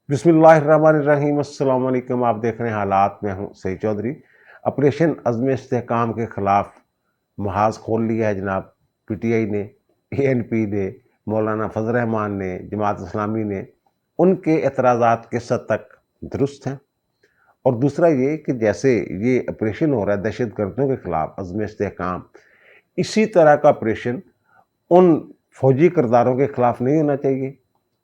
بسم اللہ الرحمن الرحیم۔ السلام علیکم۔ آپ دیکھ رہے ہیں حالات، میں ہوں سعید چودھری۔ آپریشن عزم استحکام کے خلاف محاذ کھول لیا ہے جناب پی ٹی آئی نے، اے این پی نے، مولانا فضل الرحمان نے، جماعت اسلامی نے۔ ان کے اعتراضات کس حد تک درست ہیں؟ اور دوسرا یہ کہ جیسے یہ آپریشن ہو رہا ہے دہشت گردوں کے خلاف عزم استحکام، اسی طرح کا آپریشن ان فوجی کرداروں کے خلاف نہیں ہونا چاہیے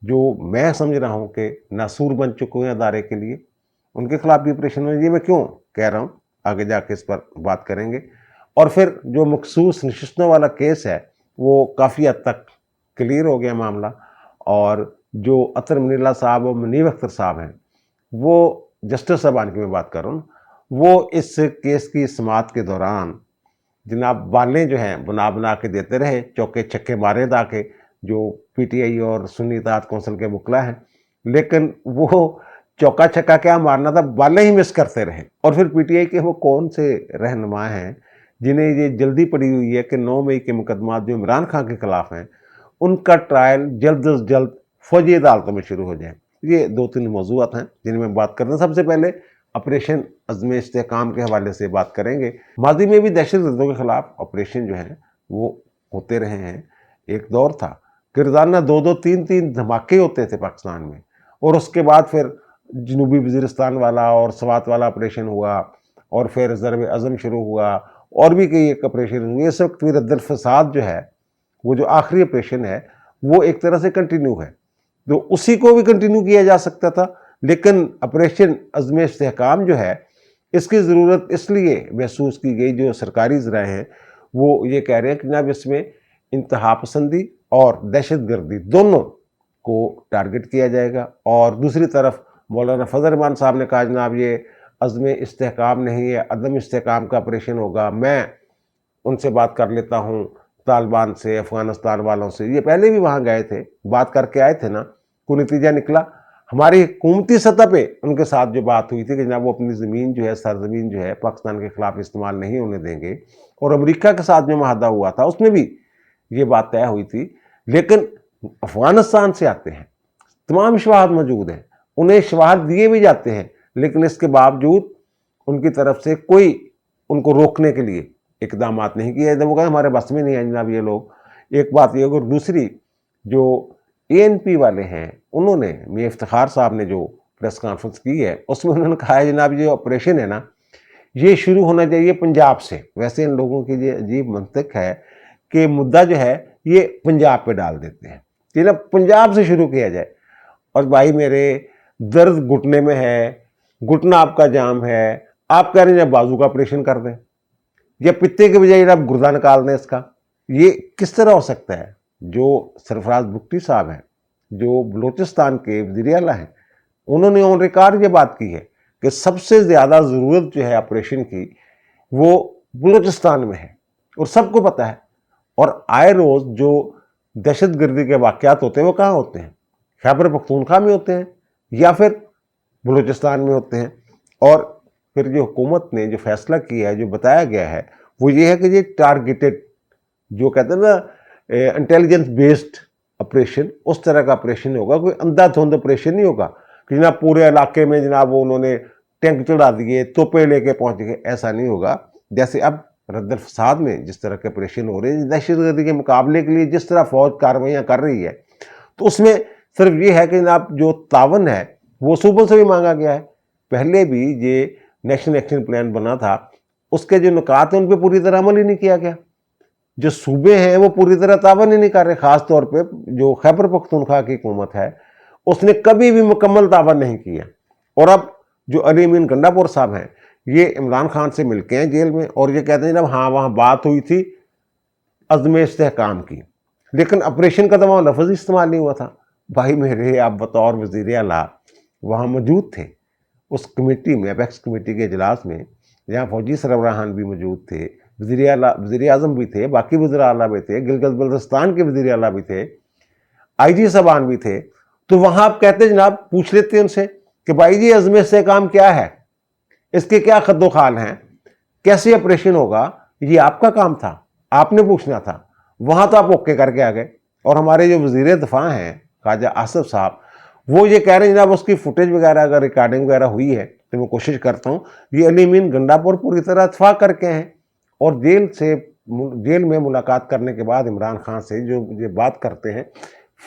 جو میں سمجھ رہا ہوں کہ ناسور بن چکے ہیں ادارے کے لیے، ان کے خلاف بھی آپریشن ہونا چاہیے۔ میں کیوں کہہ رہا ہوں، آگے جا کے اس پر بات کریں گے۔ اور پھر جو مخصوص نشستوں والا کیس ہے وہ کافی حد تک کلیئر ہو گیا معاملہ، اور جو عطر منی اللہ صاحب اور منیب اختر صاحب ہیں، وہ جسٹس صاحبان کی میں بات کر رہا ہوں، وہ اس کیس کی سماعت کے دوران جناب بالیں جو ہیں بنا بنا کے دیتے رہے، چوکے چھکے مارے دا کے، جو پی ٹی آئی اور سنی اتحاد کونسل کے وکلا ہیں، لیکن وہ چوکا چھکا کیا مارنا تھا، بالیں ہی مس کرتے رہے۔ اور پھر پی ٹی آئی کے وہ کون سے رہنما ہیں جنہیں یہ جلدی پڑی ہوئی ہے کہ 9 مئی کے مقدمات جو عمران خان کے خلاف ہیں ان کا ٹرائل جلد از جلد فوجی عدالتوں میں شروع ہو جائے۔ یہ 2-3 موضوعات ہیں جن میں بات کرنا۔ سب سے پہلے آپریشن عزم استحکام کے حوالے سے بات کریں گے۔ ماضی میں بھی دہشت گردوں کے خلاف آپریشن جو ہیں وہ ہوتے رہے ہیں۔ ایک دور تھا کہ روزانہ 2-2 3-3 دھماکے ہوتے تھے پاکستان میں، اور اس کے بعد پھر جنوبی وزیرستان والا اور سوات والا آپریشن ہوا، اور پھر ضرب عزم شروع ہوا، اور بھی کئی ایک آپریشن ہوئے۔ اس وقت رد الفساد جو ہے، وہ جو آخری آپریشن ہے، وہ ایک طرح سے کنٹینیو ہے، تو اسی کو بھی کنٹینیو کیا جا سکتا تھا، لیکن آپریشن عزم استحکام جو ہے اس کی ضرورت اس لیے محسوس کی گئی، جو سرکاری ذرائع ہیں وہ یہ کہہ رہے ہیں کہ جناب اس میں انتہا پسندی اور دہشت گردی دونوں کو ٹارگٹ کیا جائے گا۔ اور دوسری طرف مولانا فضل الرحمان صاحب نے کہا جناب یہ عزم استحکام نہیں ہے، عدم استحکام کا آپریشن ہوگا۔ میں ان سے بات کر لیتا ہوں، طالبان سے، افغانستان والوں سے، یہ پہلے بھی وہاں گئے تھے، بات کر کے آئے تھے نا، کوئی نتیجہ نکلا؟ ہماری حکومتی سطح پہ ان کے ساتھ جو بات ہوئی تھی کہ جناب وہ اپنی زمین جو ہے، سرزمین جو ہے، پاکستان کے خلاف استعمال نہیں ہونے دیں گے، اور امریکہ کے ساتھ جو معاہدہ ہوا تھا اس میں بھی یہ بات طے ہوئی تھی۔ لیکن افغانستان سے آتے ہیں، تمام شواہد موجود ہیں، انہیں شواہد دیے بھی جاتے ہیں، لیکن اس کے باوجود ان کی طرف سے کوئی ان کو روکنے کے لیے اقدامات نہیں کیے جاتے۔ وہ کہتے ہیں ہمارے بس میں نہیں ہے جناب یہ لوگ۔ ایک بات یہ، اور دوسری جو اے این پی والے ہیں، انہوں نے میاں افتخار صاحب نے جو پریس کانفرنس کی ہے اس میں انہوں نے کہا ہے جناب یہ آپریشن ہے نا، یہ شروع ہونا چاہیے پنجاب سے۔ ویسے ان لوگوں کی یہ عجیب منطق ہے کہ مدعا جو ہے یہ پنجاب پہ ڈال دیتے ہیں کہ نا پنجاب سے شروع کیا جائے۔ اور بھائی میرے، درد گھٹنے میں ہے، گھٹنا آپ کا جام ہے، آپ کہہ رہے ہیں جب بازو کا آپریشن کر دیں، یا پتے کے بجائے آپ گردہ نکال دیں اس کا، یہ کس طرح ہو سکتا ہے؟ جو سرفراز بگٹی صاحب ہیں، جو بلوچستان کے وزیر اعلیٰ ہیں، انہوں نے آن ریکارڈ یہ بات کی ہے کہ سب سے زیادہ ضرورت جو ہے آپریشن کی وہ بلوچستان میں ہے، اور سب کو پتہ ہے۔ اور آئے روز جو دہشت گردی کے واقعات ہوتے ہیں وہ کہاں ہوتے ہیں؟ خیبر پختونخوا میں ہوتے ہیں یا پھر بلوچستان میں ہوتے ہیں۔ اور پھر جو حکومت نے جو فیصلہ کیا ہے، جو بتایا گیا ہے، وہ یہ ہے کہ یہ ٹارگیٹڈ، جو کہتے ہیں نا انٹیلیجنس بیسڈ آپریشن، اس طرح کا آپریشن ہوگا، کوئی اندھا دھند آپریشن نہیں ہوگا کہ جناب پورے علاقے میں جناب وہ انہوں نے ٹینک چڑھا دیے، توپے لے کے پہنچ گئے۔ ایسا نہیں ہوگا۔ جیسے اب رد الفساد میں جس طرح کے آپریشن ہو رہے ہیں، دہشت گردی کے مقابلے کے لیے جس طرح فوج کارروائیاں کر رہی ہے، تو اس میں صرف یہ ہے کہ جناب جو تعاون ہے وہ صوبوں سے بھی مانگا گیا ہے۔ پہلے بھی یہ نیشنل ایکشن پلان بنا تھا، اس کے جو نکات ہیں ان پہ پوری طرح عمل ہی نہیں کیا گیا۔ جو صوبے ہیں وہ پوری طرح تعاون ہی نہیں کر رہے، خاص طور پہ جو خیبر پختونخوا کی حکومت ہے اس نے کبھی بھی مکمل تعاون نہیں کیا۔ اور اب جو علی امین گنڈا پور صاحب ہیں، یہ عمران خان سے مل کے ہیں جیل میں، اور یہ کہتے ہیں جناب ہاں وہاں بات ہوئی تھی عزم استحکام کی، لیکن آپریشن کا تو وہاں لفظ ہی استعمال نہیں ہوا تھا۔ بھائی میرے، آپ بطور وزیر اعلیٰ وہاں موجود تھے اس کمیٹی میں، اپیکس کمیٹی کے اجلاس میں، جہاں فوجی سربراہان بھی موجود تھے، وزیر اعظم بھی تھے، باقی وزراء اعلیٰ بھی تھے، گلگت بلتستان کے وزیر اعلیٰ بھی تھے، آئی جی صاحبان بھی تھے، تو وہاں آپ کہتے جناب پوچھ لیتے ان سے کہ بھائی جی عزم استحکام کیا ہے، اس کے کیا خد و خال ہیں، کیسے آپریشن ہوگا؟ یہ آپ کا کام تھا، آپ نے پوچھنا تھا۔ وہاں تو آپ اوکے کر کے آ گئے۔ اور ہمارے جو وزیر دفاع ہیں خواجہ آصف صاحب، وہ یہ کہہ رہے ہیں جناب اس کی فوٹیج وغیرہ اگر ریکارڈنگ وغیرہ ہوئی ہے تو میں کوشش کرتا ہوں، یہ علی امین گنڈاپور پوری طرح اتفاق کر کے ہیں، اور جیل میں ملاقات کرنے کے بعد عمران خان سے جو یہ بات کرتے ہیں،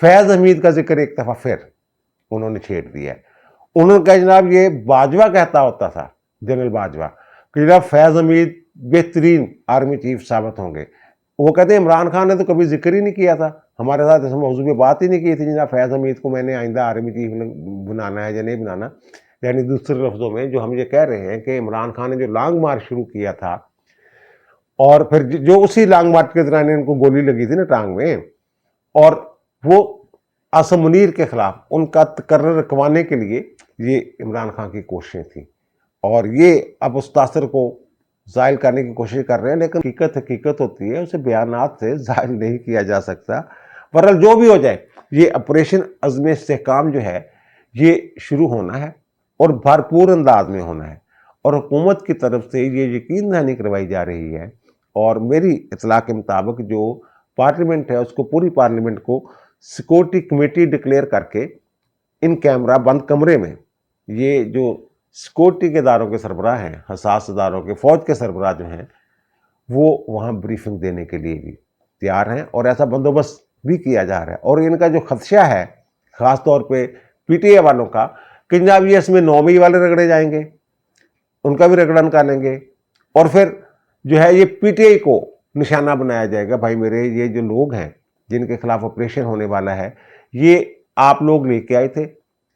فیض حمید کا ذکر ایک دفعہ پھر انہوں نے چھیڑ دیا ہے۔ انہوں نے کہا جناب یہ باجوہ کہتا ہوتا تھا، جنرل باجوہ، کہ جناب فیض حمید بہترین آرمی چیف ثابت ہوں گے۔ وہ کہتے ہیں عمران خان نے تو کبھی ذکر ہی نہیں کیا تھا ہمارے ساتھ، اس موضوع پہ بات ہی نہیں کی تھی جناب فیض حمید کو میں نے آئندہ آرمی چیف بنانا ہے یا نہیں بنانا۔ یعنی دوسرے لفظوں میں جو ہم یہ کہہ رہے ہیں کہ عمران خان نے جو لانگ مارچ شروع کیا تھا، اور پھر جو اسی لانگ مارچ کے دوران ان کو گولی لگی تھی نا ٹانگ میں، اور وہ عاصم منیر کے خلاف ان کا تقرر رکھوانے کے لیے یہ عمران خان کی کوششیں تھیں، اور یہ اب اس تاثر کو زائل کرنے کی کوشش کر رہے ہیں، لیکن حقیقت ہوتی ہے، اسے بیانات سے زائل نہیں کیا جا سکتا۔ بہرحال جو بھی ہو جائے، یہ آپریشن عزم استحکام جو ہے یہ شروع ہونا ہے اور بھرپور انداز میں ہونا ہے، اور حکومت کی طرف سے یہ یقین دہانی کروائی جا رہی ہے، اور میری اطلاع کے مطابق جو پارلیمنٹ ہے اس کو، پوری پارلیمنٹ کو سیکورٹی کمیٹی ڈکلیئر کر کے ان کیمرہ بند کمرے میں یہ جو سیکورٹی کے اداروں کے سربراہ ہیں، حساس اداروں کے، فوج کے سربراہ جو ہیں، وہ وہاں بریفنگ دینے کے لیے بھی تیار ہیں، اور ایسا بندوبست بھی کیا جا رہا ہے۔ اور ان کا جو خدشہ ہے خاص طور پہ پی ٹی اے والوں کا، کہ جناب یہ اس میں نومی والے رگڑے جائیں گے، ان کا بھی رگڑن کریں گے، اور پھر جو ہے یہ پی ٹی آئی کو نشانہ بنایا جائے گا، بھائی میرے یہ جو لوگ ہیں جن کے خلاف آپریشن ہونے والا ہے، یہ آپ لوگ لے کے آئے تھے،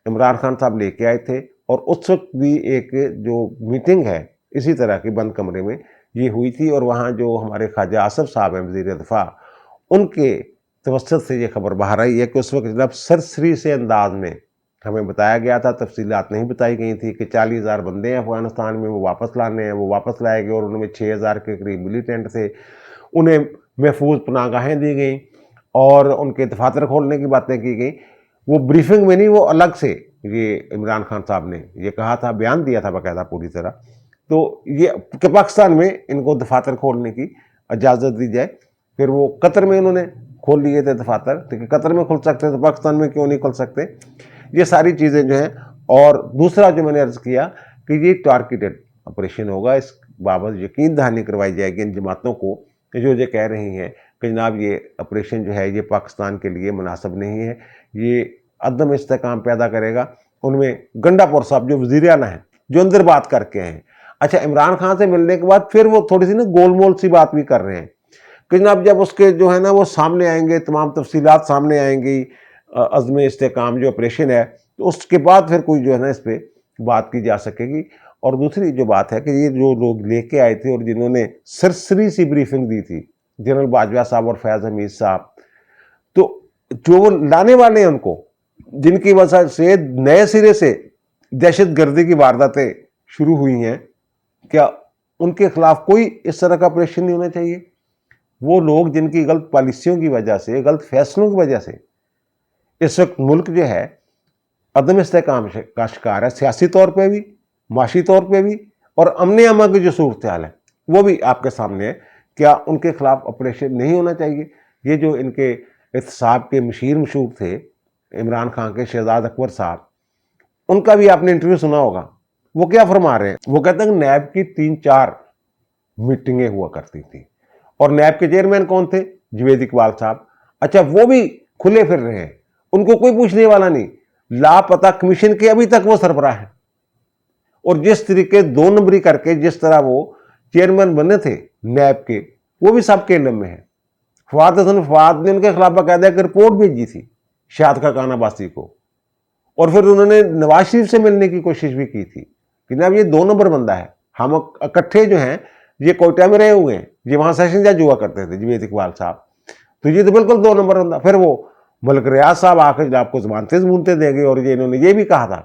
عمران خان صاحب لے کے آئے تھے، اور اس وقت بھی ایک جو میٹنگ ہے اسی طرح کی بند کمرے میں یہ ہوئی تھی، اور وہاں جو ہمارے خواجہ آصف صاحب ہیں وزیر دفاع، ان کے توسط سے یہ خبر باہر آئی ہے کہ اس وقت جناب سرسری سے انداز میں ہمیں بتایا گیا تھا، تفصیلات نہیں بتائی گئی تھی، کہ 40,000 بندے ہیں افغانستان میں، وہ واپس لانے ہیں، وہ واپس لائے گئے، اور ان میں 6,000 کے قریب ملیٹنٹ تھے، انہیں محفوظ پناہ گاہیں دی گئیں، اور ان کے دفاتر کھولنے کی باتیں کی گئیں۔ وہ بریفنگ میں نہیں، وہ الگ سے یہ عمران خان صاحب نے یہ کہا تھا، بیان دیا تھا باقاعدہ پوری طرح، تو یہ کہ پاکستان میں ان کو دفاتر کھولنے کی اجازت دی جائے۔ پھر وہ قطر میں انہوں نے کھول لیے تھے دفاتر، کہ قطر میں کھل سکتے تو پاکستان میں کیوں نہیں کھل سکتے، یہ ساری چیزیں جو ہیں۔ اور دوسرا جو میں نے عرض کیا کہ یہ ٹارگیٹڈ آپریشن ہوگا، اس بابت یقین دہانی کروائی جائے گی ان جماعتوں کو جو یہ کہہ رہی ہیں کہ جناب یہ آپریشن جو ہے یہ پاکستان کے لیے مناسب نہیں ہے، یہ عدم استحکام پیدا کرے گا۔ ان میں گنڈاپور صاحب جو وزیر اعلیٰ ہیں، جو اندر بات کر کے ہیں، اچھا عمران خان سے ملنے کے بعد پھر وہ تھوڑی سی نا گول مول سی بات بھی کر رہے ہیں، کہ جناب جب اس کے جو ہے نا وہ سامنے آئیں گے، تمام تفصیلات سامنے آئیں گی، عزم استحکام جو آپریشن ہے، تو اس کے بعد پھر کوئی جو ہے نا اس پہ بات کی جا سکے گی۔ اور دوسری جو بات ہے کہ یہ جو لوگ لے کے آئے تھے اور جنہوں نے سرسری سی بریفنگ دی تھی، جنرل باجوہ صاحب اور فیض حمید صاحب، تو جو وہ لانے والے ہیں ان کو، جن کی وجہ سے نئے سرے سے دہشت گردی کی وارداتیں شروع ہوئی ہیں، کیا ان کے خلاف کوئی اس طرح کا آپریشن نہیں ہونا چاہیے؟ وہ لوگ جن کی غلط پالیسیوں کی وجہ سے، غلط فیصلوں کی وجہ سے اس وقت ملک جو ہے عدم استحکام کا شکار ہے، سیاسی طور پہ بھی، معاشی طور پہ بھی، اور امن امان کی جو صورتحال ہے وہ بھی آپ کے سامنے ہے، کیا ان کے خلاف آپریشن نہیں ہونا چاہیے؟ یہ جو ان کے احتساب کے مشہور تھے عمران خان کے، شہزاد اکبر صاحب، ان کا بھی آپ نے انٹرویو سنا ہوگا، وہ کیا فرما رہے ہیں؟ وہ کہتے ہیں کہ نیب کی 3-4 میٹنگیں ہوا کرتی تھی، اور نیب کے چیئرمین کون تھے؟ جوید اقبال صاحب۔ اچھا وہ بھی کھلے پھر رہے ہیں، ان کو کوئی پوچھنے والا نہیں، لاپتہ کمیشن کے ابھی تک وہ سربراہ ہیں، اور جس طریقے 2 نمبری کر کے جس طرح وہ چیئرمین بنے تھے نیب کے، وہ بھی سب کے علم میں ہے۔ فواد حسن فواد نے ان کے خلاف باقاعدہ ایک رپورٹ بھیجی تھی شاد خاقان عباسی کو، اور پھر انہوں نے نواز شریف سے ملنے کی کوشش بھی کی تھی کہ جناب یہ 2 نمبر بندہ ہے، ہم اکٹھے جو ہیں یہ کوئٹہ میں رہے ہوئے ہیں، یہ وہاں سیشن جج ہوا کرتے تھے جوید اقبال صاحب، تو یہ تو بالکل 2 نمبر بندہ۔ پھر وہ ملک ریاض صاحب آ کے آپ کو ضمانتیں دیں گے، اور یہ انہوں نے یہ بھی کہا تھا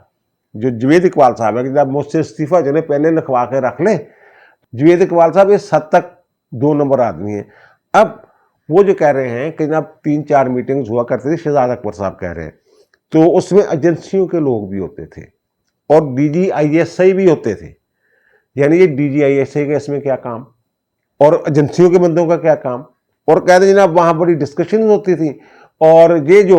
جو جوید اقبال صاحب ہے کہ جب مجھ سے استعفیٰ جو ہے پہلے لکھوا کے رکھ لیں۔ جوید اقبال صاحب اس حد تک 2 نمبر آدمی ہیں۔ اب وہ جو کہہ رہے ہیں کہ جب 3-4 میٹنگز ہوا کرتے تھے، شہزاد اکبر صاحب کہہ رہے ہیں، تو اس میں ایجنسیوں کے لوگ بھی ہوتے تھے اور D G I S I بھی ہوتے تھے۔ یعنی یہ D G I S I کا اس میں کیا کام، اور ایجنسیوں کے بندوں کا کیا کام؟ اور کہتے ہیں جناب وہاں بڑی ڈسکشن ہوتی تھی، اور یہ جو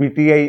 PTI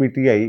PTI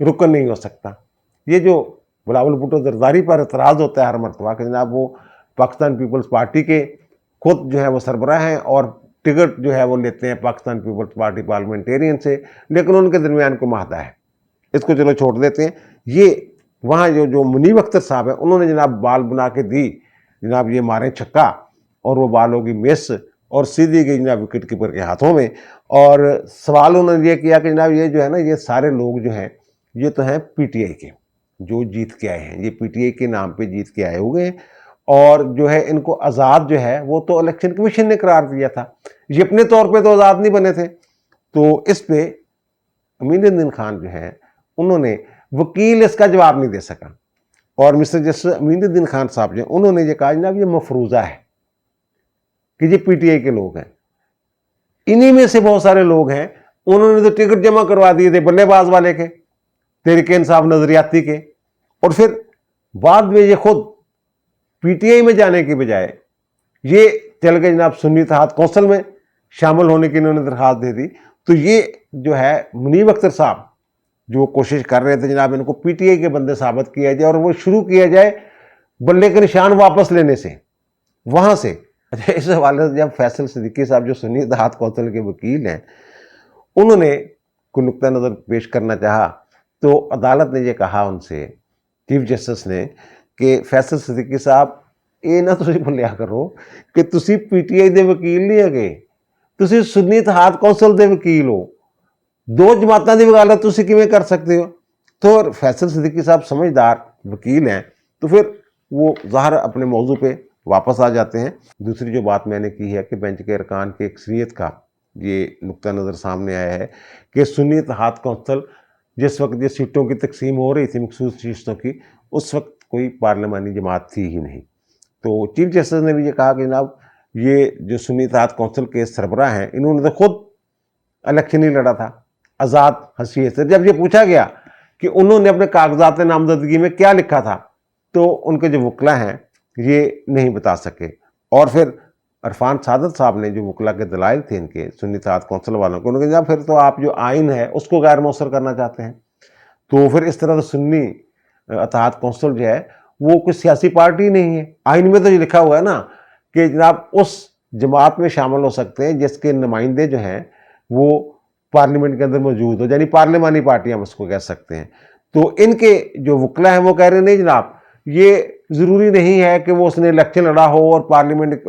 رکن نہیں ہو سکتا. یہ جو بلاول بھٹو زرداری پر اعتراض ہوتا ہے ہر مرتبہ کہ جناب وہ پاکستان پیپلز پارٹی کے خود جو ہے وہ سربراہ ہیں اور ٹکٹ جو ہے وہ لیتے ہیں پاکستان پیپلز پارٹی پارلیمنٹیرین سے، لیکن ان کے درمیان کوئی معاہدہ ہے. اس کو چلو چھوڑ دیتے ہیں. یہ وہاں جو منیب اختر صاحب ہیں انہوں نے جناب بال بنا کے دی، جناب یہ ماریں چھکا اور وہ بال ہوگی مس اور سیدھی گئی جناب وکٹ کیپر کے ہاتھوں میں. اور سوال انہوں نے یہ کیا کہ جناب یہ جو ہے نا یہ سارے لوگ جو ہیں یہ تو ہیں پی ٹی آئی کے جو جیت کے آئے ہیں، یہ پی ٹی آئی کے نام پہ جیت کے آئے ہوئے ہیں، اور جو ہے ان کو آزاد جو ہے وہ تو الیکشن کمیشن نے قرار دیا تھا، یہ اپنے طور پہ تو آزاد نہیں بنے تھے. تو اس پہ امین الدین خان جو ہے انہوں نے وکیل اس کا جواب نہیں دے سکا، اور مسٹر جسٹس امین الدین خان صاحب جو انہوں نے یہ کہا جناب یہ مفروضہ ہے کہ یہ پی ٹی آئی کے لوگ ہیں. انہی میں سے بہت سارے لوگ ہیں انہوں نے تو ٹکٹ جمع کروا دیے تھے بلے باز والے کے، تحریک انصاف نظریاتی کے، اور پھر بعد میں یہ خود پی ٹی آئی میں جانے کی بجائے یہ چل گئے جناب سنی اتحاد کونسل میں شامل ہونے کی انہوں نے درخواست دے دی. تو یہ جو ہے منیب اختر صاحب جو کوشش کر رہے تھے جناب ان کو پی ٹی آئی کے بندے ثابت کیا جائے اور وہ شروع کیا جائے بلے کے نشان واپس لینے سے وہاں سے. اس حوالے سے جب فیصل صدیقی صاحب جو سنی اتحاد کونسل کے وکیل ہیں انہوں نے کوئی نقطہ نظر پیش کرنا چاہا تو عدالت نے یہ کہا ان سے، چیف جسٹس نے، کہ فیصل صدیقی صاحب یہ نہ تسی بھولیا کرو کہ تسی پی ٹی آئی دے وکیل نہیں ہے، تسی سنی اتحاد کونسل دے وکیل ہو، دو جماعتوں کی وکالت تسی کیویں کر سکتے ہو؟ تو فیصل صدیقی صاحب سمجھدار وکیل ہیں تو پھر وہ ظاہر اپنے موضوع پہ واپس آ جاتے ہیں. دوسری جو بات میں نے کی ہے کہ بینچ کے ارکان کی اکثریت کا یہ نقطہ نظر سامنے آیا ہے کہ سنی اتحاد کونسل جس وقت یہ سیٹوں کی تقسیم ہو رہی تھی مخصوص شیشتوں کی اس وقت کوئی پارلیمانی جماعت تھی ہی نہیں. تو چیف جسٹس نے بھی یہ کہا کہ جناب یہ جو سنی اتحاد کونسل کے سربراہ ہیں انہوں نے تو خود الیکشن ہی لڑا تھا آزاد حیثیت سے. جب یہ پوچھا گیا کہ انہوں نے اپنے کاغذات نامزدگی میں کیا لکھا تھا تو ان کے جو وکلا ہیں یہ نہیں بتا سکے. اور پھر عرفان سعادت صاحب نے جو وکلا کے دلائل تھے ان کے سنی اتحاد کونسل والوں کو، انہوں نے کہا پھر تو آپ جو آئین ہے اس کو غیر مؤثر کرنا چاہتے ہیں. تو پھر اس طرح سے سنی اتحاد کونسل جو ہے وہ کوئی سیاسی پارٹی نہیں ہے. آئین میں تو یہ لکھا ہوا ہے نا کہ جناب اس جماعت میں شامل ہو سکتے ہیں جس کے نمائندے جو ہیں وہ پارلیمنٹ کے اندر موجود ہو، یعنی پارلیمانی پارٹی ہم اس کو کہہ سکتے ہیں. تو ان کے جو وکلا ہیں وہ کہہ رہے نہیں جناب یہ ضروری نہیں ہے کہ وہ اس نے الیکشن لڑا ہو اور پارلیمنٹ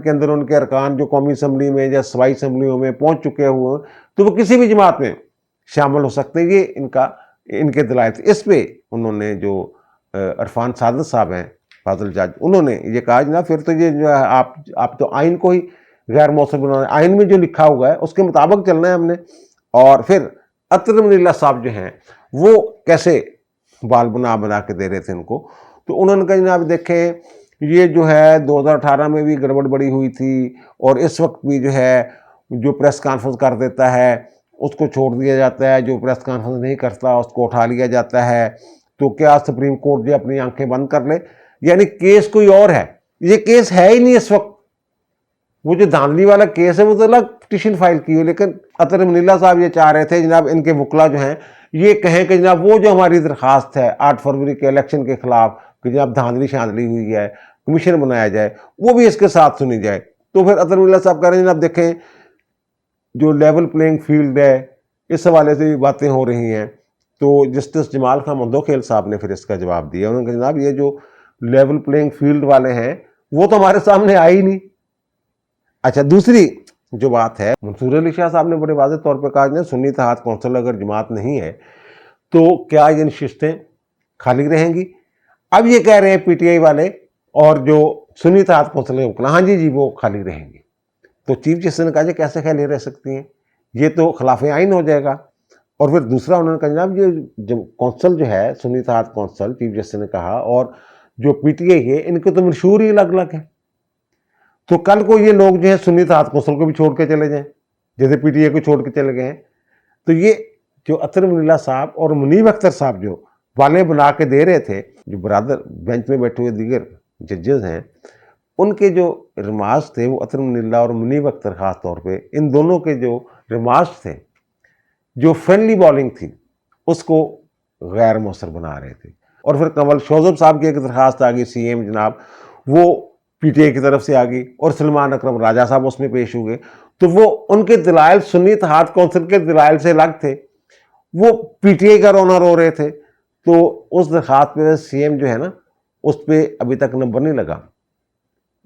کے اندر ان کے ارکان جو قومی اسمبلی میں یا صوبائی اسمبلیوں میں پہنچ چکے ہوئے تو وہ کسی بھی جماعت میں شامل ہو سکتے ہیں. یہ ان کے دلائل تھے. اس پہ انہوں نے جو عرفان سعادت صاحب ہیں فاضل جج انہوں نے یہ کہا جناب پھر تو یہ جو ہے آپ تو آئین کو ہی غیر مؤثر بنانا، آئین میں جو لکھا ہوا ہے اس کے مطابق چلنا ہے ہم نے. اور پھر اطہر امین اللہ صاحب جو ہیں وہ کیسے بال بنا کے دے رہے تھے ان کو. تو انہوں نے کہا جناب دیکھیں یہ جو ہے 2018 میں بھی گڑبڑ بڑی ہوئی تھی اور اس وقت بھی جو ہے جو پریس کانفرنس کر دیتا ہے اس کو چھوڑ دیا جاتا ہے، جو پریس کانفرنس نہیں کرتا اس کو اٹھا لیا جاتا ہے. تو کیا سپریم کورٹ جو اپنی آنکھیں بند کر لے؟ یعنی کیس کوئی اور ہے، یہ کیس ہے ہی نہیں اس وقت. وہ جو دھاندلی والا کیس ہے وہ تو الگ پٹیشن فائل کی ہو، لیکن اطہر امین اللہ صاحب یہ چاہ رہے تھے جناب ان کے وکلا جو ہیں یہ کہیں کہ جناب وہ جو ہماری درخواست ہے 8 فروری کے الیکشن کے خلاف کہ جناب دھاندلی شاندلی ہوئی ہے کمیشن بنایا جائے وہ بھی اس کے ساتھ سنی جائے. تو پھر اطہر امین اللہ صاحب کہہ رہے ہیں جناب دیکھیں جو لیول پلینگ فیلڈ ہے اس حوالے سے بھی باتیں ہو رہی ہیں. تو جسٹس جمال خان مندوکھیل صاحب نے پھر اس کا جواب دیا. انہوں نے کہا جناب یہ جو لیول پلینگ فیلڈ والے ہیں وہ تو ہمارے سامنے آئے ہی نہیں. اچھا دوسری جو بات ہے منصور علی شاہ صاحب نے بڑے واضح طور پہ کہا سنی اتحاد کونسل اگر جماعت نہیں ہے تو کیا یہ نشستیں خالی رہیں گی؟ اب یہ کہہ رہے ہیں پی ٹی آئی والے اور جو سنی اتحاد کونسل کے وکلا ہاں جی وہ خالی رہیں گی. تو چیف جسٹس نے کہا جی کیسے خالی رہ سکتی ہیں، یہ تو خلاف آئین ہو جائے گا. اور پھر دوسرا انہوں نے کہا جناب یہ کونسل جو ہے سنی اتحاد کونسل چیف جسٹس نے کہا اور جو پی ٹی آئی ہے ان کے تو منشور ہی الگ الگ ہے. تو کل کو یہ لوگ جو ہے سنی اتحاد کونسل کو بھی چھوڑ کے چلے جائیں جیسے پی ٹی آئی کو چھوڑ کے چلے گئے ہیں. تو یہ جو اطہر امین اللہ صاحب اور منیب اختر صاحب جو والے بنا کے دے رہے تھے، جو برادر بینچ میں بیٹھے ہوئے دیگر ججز ہیں ان کے جو ریمارکس تھے وہ اطہر امین اللہ اور منیب اختر خاص طور پہ ان دونوں کے جو ریمارکس تھے جو فرینڈلی بالنگ تھی اس کو غیر مؤثر بنا رہے تھے. اور پھر کنول شوذب صاحب کی ایک درخواست آ گئی سی ایم جناب، وہ پی ٹی آئی کی طرف سے آ گئی، اور سلمان اکرم راجہ صاحب اس میں پیش ہوئے. تو وہ ان کے دلائل سنی اتحاد کونسل کے دلائل سے الگ تھے، وہ پی ٹی آئی کا رونا رو رہے تھے. تو اس درخواست پہ سی ایم جو ہے نا، اس پہ ابھی تک نمبر نہیں لگا.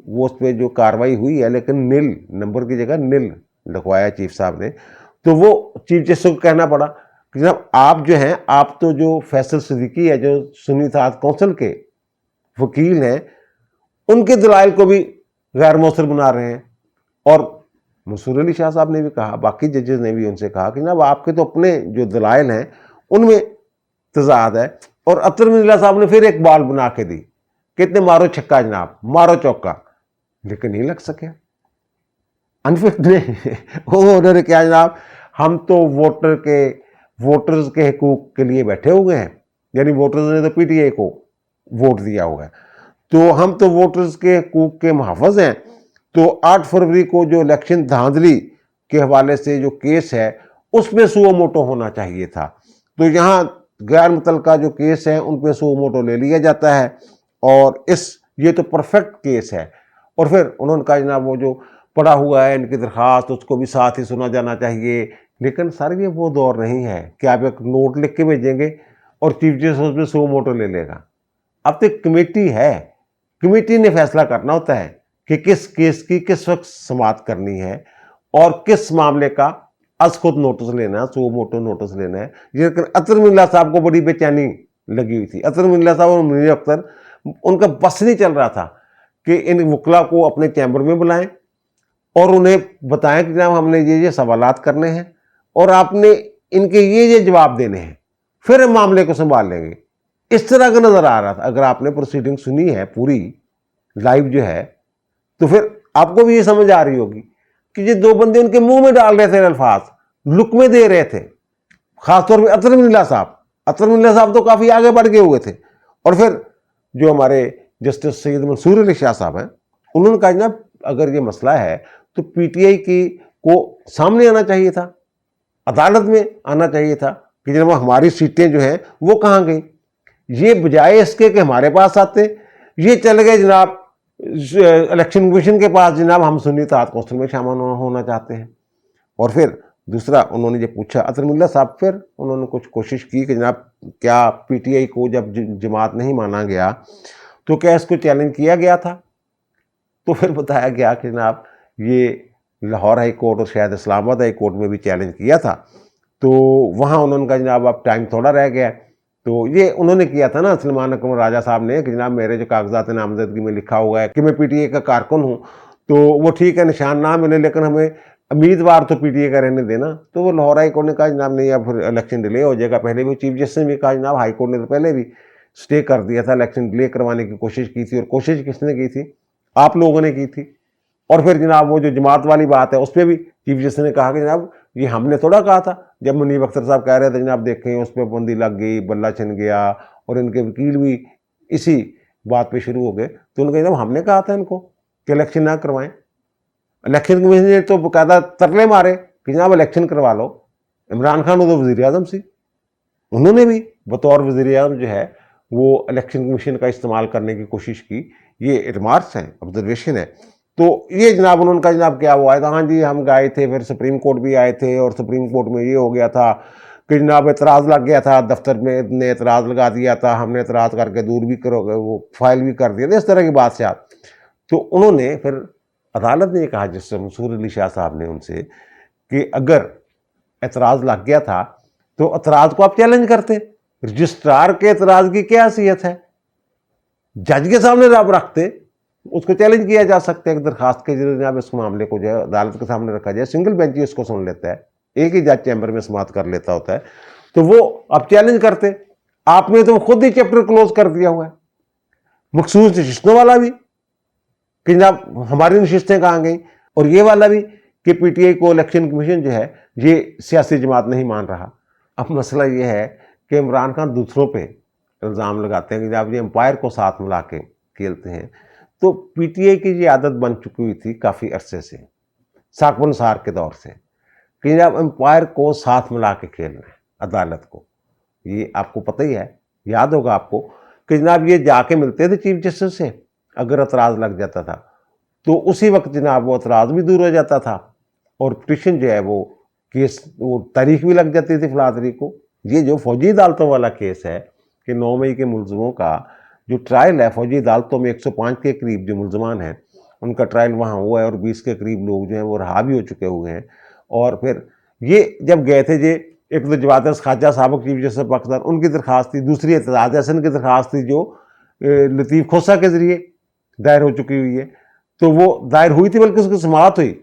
وہ اس پہ جو کاروائی ہوئی ہے لیکن نل نمبر کی جگہ نل لکھوایا چیف صاحب نے. تو وہ چیف جسٹس کو کہنا پڑا کہ جناب آپ جو ہیں، آپ تو جو فیصل صدیقی ہے جو سنی اتحاد کونسل کے وکیل ہیں، ان کے دلائل کو بھی غیر مؤثر بنا رہے ہیں. اور منصور علی شاہ صاحب نے بھی کہا، باقی ججز نے بھی ان سے کہا کہ جناب آپ کے تو اپنے جو دلائل ہیں ان میں تضاد ہے. اور اطہر من اللہ صاحب نے پھر ایک بال بنا کے دی کہ اتنے مارو چھکا جناب، مارو چوکا، لیکن نہیں لگ سکے. انفٹ نے انہوں نے کیا جناب، ہم تو ووٹرز کے حقوق کے لیے بیٹھے ہوئے ہیں، یعنی ووٹرز نے تو پی ٹی آئی کو ووٹ دیا ہوا ہے، تو ہم تو ووٹرز کے حقوق کے محافظ ہیں. تو 8 فروری کو جو الیکشن دھاندلی کے حوالے سے جو کیس ہے اس میں سو موٹو ہونا چاہیے تھا. تو یہاں غیر متعلقہ جو کیس ہیں ان پہ سو موٹو لے لیا جاتا ہے، اور یہ تو پرفیکٹ کیس ہے. اور پھر انہوں نے کہا جناب وہ جو پڑا ہوا ہے ان کی درخواست، اس کو بھی ساتھ ہی سنا جانا چاہیے. لیکن سر یہ وہ دور نہیں ہے کہ آپ ایک نوٹ لکھ کے بھیجیں گے اور چیف جسٹس اس میں سو موٹو لے لے گا. اب تو ایک کمیٹی ہے، کمیٹی نے فیصلہ کرنا ہوتا ہے کہ کس کیس کی کس وقت سماعت کرنی ہے اور کس معاملے کا از خود نوٹس لینا ہے، سو موٹو نوٹس لینا ہے. لیکن اطہر من اللہ صاحب کو بڑی بے چینی لگی ہوئی تھی. اطہر من اللہ صاحب اور منیر اختر، ان کا بس نہیں چل رہا تھا کہ ان وکلا کو اپنے چیمبر میں بلائیں اور انہیں بتائیں کہ جناب ہم نے یہ سوالات کرنے ہیں اور آپ نے ان کے یہ جواب دینے ہیں، پھر ہم معاملے کو سنبھال لیں گے. اس طرح کا نظر آ رہا تھا. اگر آپ نے پروسیڈنگ سنی ہے پوری لائیو جو ہے، تو پھر آپ کو بھی یہ سمجھ آ رہی ہوگی کہ یہ دو بندے ان کے منہ میں ڈال رہے تھے الفاظ، لقمے دے رہے تھے. خاص طور پہ اطہر من اللہ صاحب تو کافی آگے بڑھ گئے ہوئے تھے. اور پھر جو ہمارے جسٹس سید منصور علی شاہ صاحب ہیں، انہوں نے کہا جناب اگر یہ مسئلہ ہے تو پی ٹی آئی کو سامنے آنا چاہیے تھا، عدالت میں آنا چاہیے تھا کہ جناب ہماری سیٹیں جو ہیں وہ کہاں گئیں. یہ بجائے اس کے کہ ہمارے پاس آتے، یہ چل گئے جناب الیکشن کمیشن کے پاس، جناب ہم سنی اتحاد کونسل میں شامل ہونا چاہتے ہیں. اور پھر دوسرا انہوں نے یہ پوچھا اطہر من اللہ صاحب، پھر انہوں نے کچھ کوشش کی کہ جناب کیا پی ٹی آئی کو جب جماعت نہیں مانا گیا تو کیا اس کو چیلنج کیا گیا تھا؟ تو پھر بتایا گیا کہ جناب یہ لاہور ہائی کورٹ اور شاید اسلام آباد ہائی کورٹ میں بھی چیلنج کیا تھا. تو وہاں انہوں نے کہا جناب اب ٹائم تھوڑا رہ گیا. تو یہ انہوں نے کیا تھا نا سلمان اکرم راجہ صاحب نے کہ جناب میرے جو کاغذات نامزدگی میں لکھا ہوا ہے کہ میں پی ٹی آئی کا کارکن ہوں، تو وہ ٹھیک ہے نشان نہ ملے لیکن ہمیں امیدوار تو پی ٹی آئی کا رہنے دینا. تو وہ لاہور ہائی کورٹ نے کہا جناب نہیں اب پھر الیکشن ڈیلے ہو جائے گا. پہلے بھی چیف جسٹس نے بھی کہا جناب ہائی کورٹ نے تو پہلے بھی سٹے کر دیا تھا، الیکشن ڈیلے کروانے کی کوشش کی تھی. اور کوشش کس نے کی تھی؟ آپ لوگوں نے کی تھی. اور پھر جناب وہ جو جماعت والی بات ہے اس پہ بھی چیف جسٹس نے کہا کہ جناب یہ ہم نے تھوڑا کہا تھا. جب منیب اختر صاحب کہہ رہے تھے جناب دیکھیں اس پہ پابندی لگ گئی، بلہ چھن گیا، اور ان کے وکیل بھی اسی بات پہ شروع ہو گئے، تو ان کو جناب ہم نے کہا تھا ان کو کہ الیکشن نہ کروائیں. الیکشن کمیشن نے تو باقاعدہ ترلے مارے کہ جناب الیکشن کروا لو. عمران خان تو وزیر اعظم سی، انہوں نے بھی بطور وزیر اعظم جو ہے وہ الیکشن کمیشن کا استعمال کرنے کی کوشش کی. یہ ریمارکس ہیں، آبزرویشن ہے. تو یہ جناب انہوں نے کہا جناب کیا ہوا ہے؟ ہاں جی ہم گئے تھے، پھر سپریم کورٹ بھی آئے تھے اور سپریم کورٹ میں یہ ہو گیا تھا کہ جناب اعتراض لگ گیا تھا، دفتر میں نے اعتراض لگا دیا تھا، ہم نے اعتراض کر کے دور بھی وہ فائل بھی کر دیا تھا، اس طرح کی بات سے آپ. تو انہوں نے پھر عدالت نے یہ کہا جس سے منصور علی شاہ صاحب نے ان سے کہ اگر اعتراض لگ گیا تھا تو اعتراض کو آپ چیلنج کرتے. رجسٹرار کے اعتراض کی کیا حیثیت ہے؟ جج کے سامنے آپ رکھتے، اس کو چیلنج کیا جا سکتا ہے ایک درخواست کے ذریعے جناب اس معاملے کو جو ہے عدالت کے سامنے رکھا جائے. سنگل بینچ ہی اس کو سن لیتا ہے، ایک ہی جج چیمبر میں سماعت کر لیتا ہوتا ہے. تو وہ آپ چیلنج کرتے. آپ نے تو خود ہی چیپٹر کلوز کر دیا ہوا ہے. مخصوص نشستوں والا بھی کہ جناب ہماری نشستیں کہاں گئیں، اور یہ والا بھی کہ پی ٹی آئی کو الیکشن کمیشن جو ہے یہ سیاسی جماعت نہیں مان رہا. اب مسئلہ یہ ہے کہ عمران خان دوسروں پہ الزام لگاتے ہیں کہ جب یہ امپائر کو ساتھ ملا کے کھیلتے ہیں. تو پی ٹی آئی کی یہ عادت بن چکی ہوئی تھی کافی عرصے سے، ساکب نثار کے دور سے، کہ جب امپائر کو ساتھ ملا کے کھیلنا ہے عدالت کو. یہ آپ کو پتہ ہی ہے، یاد ہوگا آپ کو کہ جناب یہ جا کے ملتے تھے چیف جسٹس سے اگر اعتراض لگ جاتا تھا، تو اسی وقت جناب وہ اعتراض بھی دور ہو جاتا تھا اور پٹیشن جو ہے وہ کیس وہ تاریخ بھی لگ جاتی تھی فلاں تاریخ کو۔ یہ جو فوجی عدالتوں والا کیس ہے کہ 9 مئی کے ملزموں کا جو ٹرائل ہے فوجی عدالتوں میں 105 کے قریب جو ملزمان ہیں ان کا ٹرائل وہاں ہوا ہے اور 20 کے قریب لوگ جو ہیں وہ رہا بھی ہو چکے ہوئے ہیں۔ اور پھر یہ جب گئے تھے ایک تو جواد خواجہ سابق چیف جسٹس پاکستان ان کی درخواست تھی، دوسری اعتزاز احسن کی درخواست تھی جو لطیف کھوسہ کے ذریعے دائر ہو چکی ہوئی ہے، تو وہ دائر ہوئی تھی بلکہ اس کی سماعت ہوئی،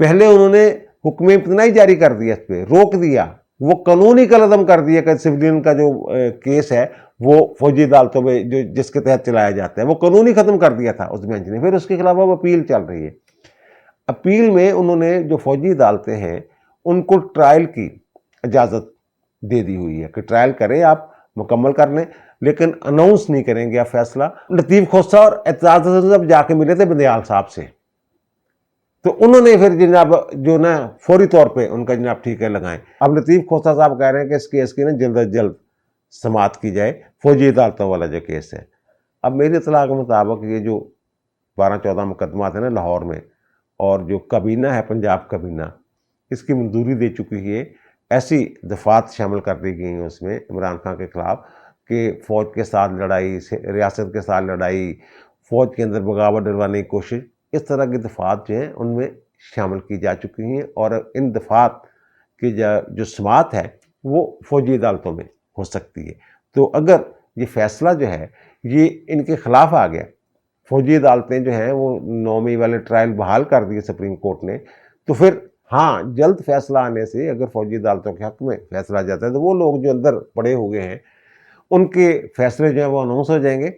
پہلے انہوں نے حکم امتناعی جاری کر دیا، اس پہ روک دیا، وہ قانونی کالعدم کر دیا کہ سویلین کا جو کیس ہے وہ فوجی عدالتوں میں جو جس کے تحت چلایا جاتا ہے وہ قانونی ختم کر دیا تھا اس بینچ نے۔ پھر اس کے خلاف اب اپیل چل رہی ہے، اپیل میں انہوں نے جو فوجی عدالتیں ہیں ان کو ٹرائل کی اجازت دے دی ہوئی ہے کہ ٹرائل کریں آپ، مکمل کر لیں، لیکن اناؤنس نہیں کریں گے آپ فیصلہ۔ لطیف کھوسہ اور اعتزاز احسن صاحب جا کے ملے تھے بندیال صاحب سے، تو انہوں نے پھر جناب جو نا فوری طور پہ ان کا جناب ٹھیکے لگائیں۔ اب لطیف کھوسہ صاحب کہہ رہے ہیں کہ اس کیس کی نا جلد از جلد سماعت کی جائے، فوجی عدالتوں والا جو کیس ہے۔ اب میری اطلاع کے مطابق یہ جو 12-14 مقدمات ہیں نا لاہور میں، اور جو کابینہ ہے پنجاب کابینہ اس کی منظوری دے چکی ہے، ایسی دفعات شامل کر دی گئی ہیں اس میں عمران خان کے خلاف کہ فوج کے ساتھ لڑائی، ریاست کے ساتھ لڑائی، فوج کے اندر بغاوت ڈلوانے کی کوشش، اس طرح کی دفعات جو ہیں ان میں شامل کی جا چکی ہیں، اور ان دفعات کی جو سماعت ہے وہ فوجی عدالتوں میں ہو سکتی ہے۔ تو اگر یہ فیصلہ جو ہے یہ ان کے خلاف آ گیا، فوجی عدالتیں جو ہیں وہ 9 مئی والے ٹرائل بحال کر دیے سپریم کورٹ نے، تو پھر ہاں جلد فیصلہ آنے سے اگر فوجی عدالتوں کے حق میں فیصلہ آ جاتا ہے تو وہ لوگ جو اندر پڑے ہوئے ہیں ان کے فیصلے جو ہیں وہ اناؤنس ہو جائیں گے،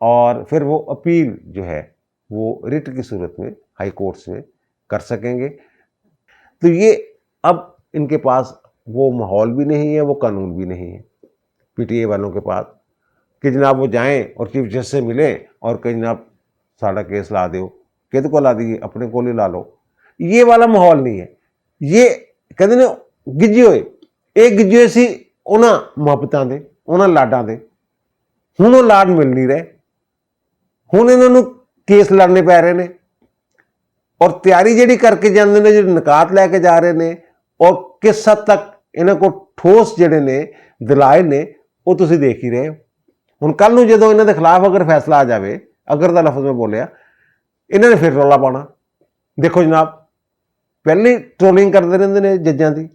اور پھر وہ اپیل جو ہے وہ ریٹ کی صورت میں ہائی کورٹس میں کر سکیں گے۔ تو یہ اب ان کے پاس وہ ماحول بھی نہیں ہے، وہ قانون بھی نہیں ہے پی ٹی اے والوں کے پاس کہ جناب وہ جائیں اور چیف جسٹس سے ملیں اور کہ جناب ساڑا کیس لا دیو، کد کو لا دیے اپنے کو لے لا لو، یہ والا ماحول نہیں ہے۔ یہ کہتے ہیں گجے ہوئے ایک گجے سی انہاں محبتاں دے انہاں لاڈاں دے، ہن وہ لاڈ مل نہیں رہے، ہن انہوں نے کیس لڑنے پی رہے ہیں، اور تیاری جہی کر کے جاندے نے، جو نکات لے کے جا رہے ہیں، اور کس حد تک انہوں کو ٹھوس جڑے نے دلائل نے وہ تسی دیکھ ہی رہے ہو۔ ہن کل نو جدوں انہوں کے خلاف اگر فیصلہ آ جائے، اگر دا لفظ میں بولیا، انہوں نے پھر رولا پانا۔ دیکھو جناب پہلے ٹرولنگ کرتے رہتے ہیں ججاں کی،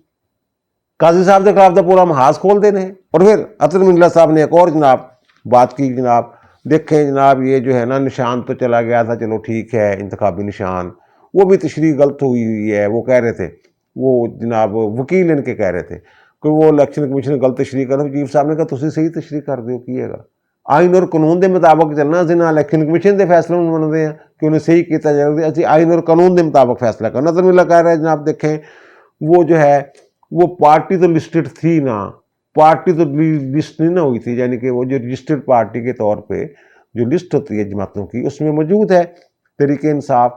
قاضی صاحب کے خلاف تو پورا محاذ کھولتے ہیں، اور پھر عطر منلہ صاحب نے ایک اور جناب بات کی، جناب دیکھیں جناب یہ جو ہے نا نشان تو چلا گیا تھا، چلو ٹھیک ہے انتخابی نشان، وہ بھی تشریح غلط ہوئی ہے۔ وہ کہہ رہے تھے، وہ جناب وکیل ان کے کہہ رہے تھے کہ وہ الیکشن کمیشن غلط تشریح کر، چیف صاحب نے کہا تسی صحیح تشریح کر دیو، کیے گا آئین اور قانون دے مطابق چلنا، اسی نہ الیکشن کمیشن دے فیصلے منتے ہیں کہ انہیں صحیح کیتا جائے، اسی آئین اور قانون دے مطابق فیصلہ کرنا۔ تو ملا کہہ رہا ہے جناب دیکھیں وہ جو ہے وہ پارٹی تو لسٹڈ تھی نا، پارٹی تو لسٹ نہیں نہ ہوئی تھی، یعنی کہ وہ جو رجسٹرڈ پارٹی کے طور پہ جو لسٹ ہوتی ہے جماعتوں کی اس میں موجود ہے تحریک انصاف،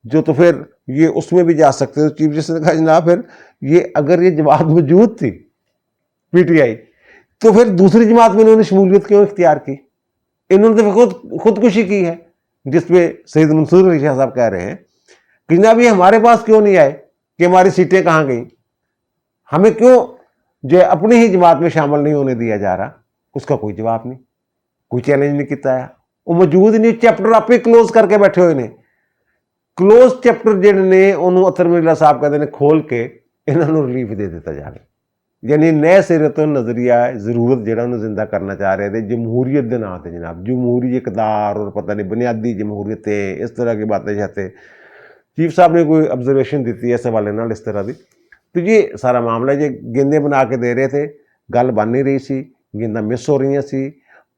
جو تو پھر یہ اس میں بھی جا سکتے ہیں۔ چیف جسٹس نے کہا جناب پھر یہ اگر یہ جماعت موجود تھی پی ٹی آئی تو پھر دوسری جماعت میں انہوں نے شمولیت کیوں اختیار کی؟ انہوں نے تو خودکشی کی ہے، جس پہ سید منصور علی شاہ صاحب کہہ رہے ہیں کہ جناب یہ ہمارے پاس کیوں نہیں آئے کہ ہماری سیٹیں کہاں گئیں، ہمیں کیوں جو اپنی ہی جماعت میں شامل نہیں ہونے دیا جا رہا؟ اس کا کوئی جواب نہیں، کوئی چیلنج نہیں کیتا ہے، وہ موجود نہیں، چیپٹر آپ ہی کلوز کر کے بیٹھے ہوئے نے۔ کلوز چیپٹر جہاں نے انہوں عطر منلہ صاحب کہتے ہیں کھول کے انہوں نے ریلیف دے دیتا جا رہا، یعنی نئے سرے تو نظریہ ضرورت جہاں انہوں زندہ کرنا چاہ رہے تھے جمہوریت کے نام سے، جناب جمہوری اقدار اور پتہ نہیں بنیادی جمہوریتیں، اس طرح کی باتیں چاہتے۔ چیف صاحب نے کوئی آبزرویشن دیتی ہے اس حوالے نال اس طرح دی، تو یہ سارا معاملہ یہ گیندیں بنا کے دے رہے تھے، گل بن نہیں رہی سی، گینداں مس ہو رہی سی،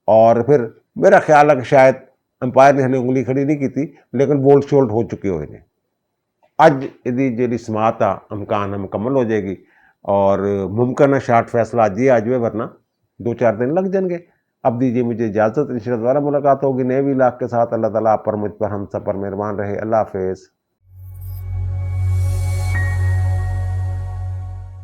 اور پھر میرا خیال ہے کہ شاید امپائر نے ہلے انگلی کھڑی نہیں کی، لیکن بولٹ شولٹ ہو چکے ہوئے ہیں۔ اج یہ جی سماعت آ امکان ہے مکمل ہو جائے گی، اور ممکن ہے شارٹ فیصلہ اج ہی آ جائے، ورنہ 2-4 دن لگ جائیں گے۔ اب دیجیے مجھے اجازت، انشاءاللہ دوبارہ ملاقات ہوگی نئے ولاگ کے ساتھ۔ اللہ تعالیٰ آپ پر، مجھ پر، ہم سب پر مہربان رہے۔ اللہ حافظ۔